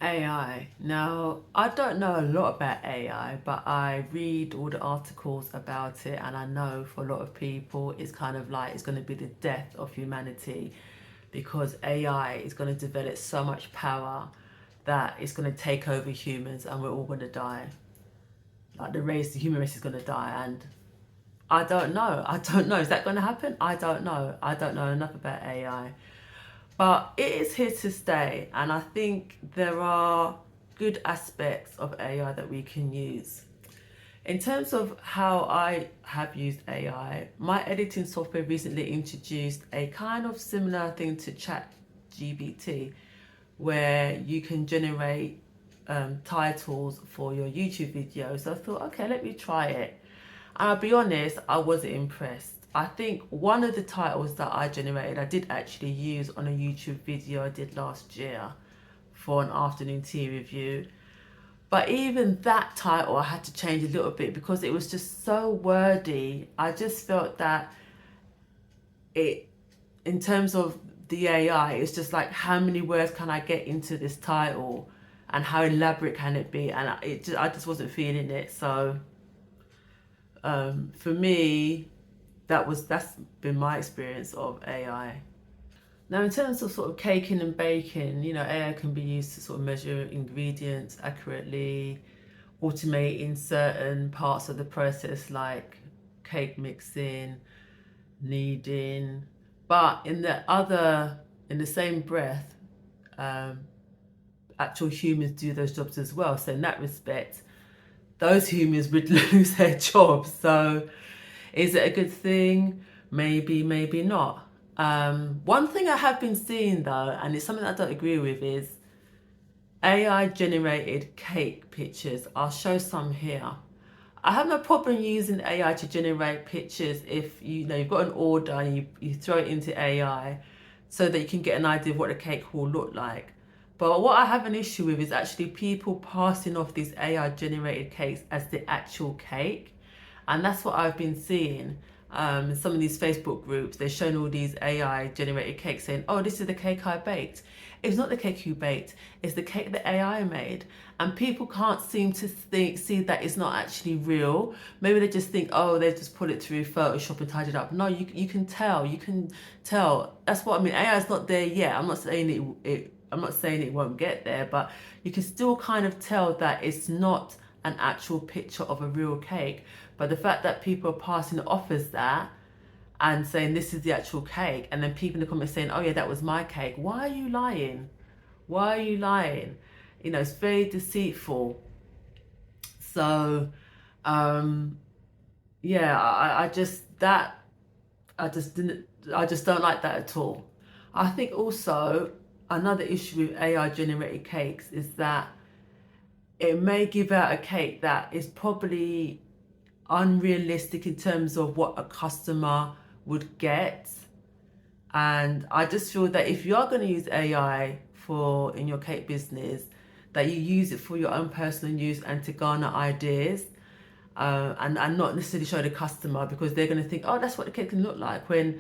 AI. Now, I don't know a lot about AI, but I read all the articles about it, and I know for a lot of people, it's kind of like it's going to be the death of humanity because AI is going to develop so much power that it's going to take over humans and we're all going to die. Like the human race is going to die, and I don't know. I don't know. Is that going to happen? I don't know. I don't know enough about AI. But it is here to stay, and I think there are good aspects of AI that we can use. In terms of how I have used AI, my editing software recently introduced a kind of similar thing to Chat GBT, where you can generate titles for your YouTube videos. So I thought, okay, let me try it. And I'll be honest, I wasn't impressed. I think one of the titles that I generated, I did actually use on a YouTube video I did last year for an afternoon tea review. But even that title I had to change a little bit because it was just so wordy. I just felt that it, in terms of the AI, it's just like how many words can I get into this title and how elaborate can it be? And I just wasn't feeling it. So for me, that's been my experience of AI. Now, in terms of sort of caking and baking, AI can be used to sort of measure ingredients accurately, automating certain parts of the process like cake mixing, kneading. But in the same breath, um, actual humans do those jobs as well. So in that respect, those humans would lose their jobs. So is it a good thing? Maybe, maybe not. One thing I have been seeing though, and it's something I don't agree with, is AI generated cake pictures. I'll show some here. I have no problem using AI to generate pictures if you've got an order and you throw it into AI so that you can get an idea of what the cake will look like. But what I have an issue with is actually people passing off these AI generated cakes as the actual cake. And that's what I've been seeing. In some of these Facebook groups, they're showing all these AI generated cakes saying, oh, this is the cake I baked. It's not the cake you baked, it's the cake that AI made. And people can't seem to see that it's not actually real. Maybe they just think, oh, they just put it through Photoshop and tied it up. No, you can tell. That's what I mean. AI is not there yet. I'm not saying I'm not saying it won't get there, but you can still kind of tell that it's not an actual picture of a real cake. But the fact that people are passing it off as that and saying this is the actual cake, and then people in the comments saying, oh yeah, that was my cake. Why are you lying? Why are you lying? It's very deceitful. So, um, yeah, I just didn't, I just don't like that at all. I think also another issue with AI generated cakes is that it may give out a cake that is probably unrealistic in terms of what a customer would get. And I just feel that if you are going to use AI for in your cake business, that you use it for your own personal use and to garner ideas, and not necessarily show the customer because they're going to think, oh, that's what the cake can look like, when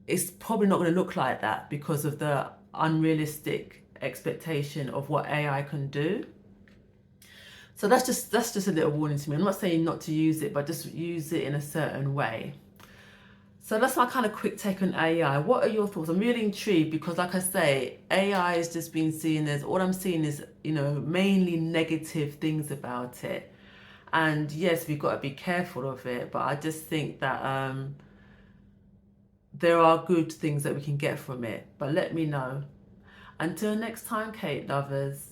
it's probably not going to look like that because of the unrealistic expectation of what AI can do. So that's just a little warning to me. I'm not saying not to use it, but just use it in a certain way. So that's my kind of quick take on AI. What are your thoughts? I'm really intrigued because, like I say, AI is just being seen as, all I'm seeing is, mainly negative things about it. And yes, we've got to be careful of it, but I just think that there are good things that we can get from it. But let me know. Until next time, cake lovers.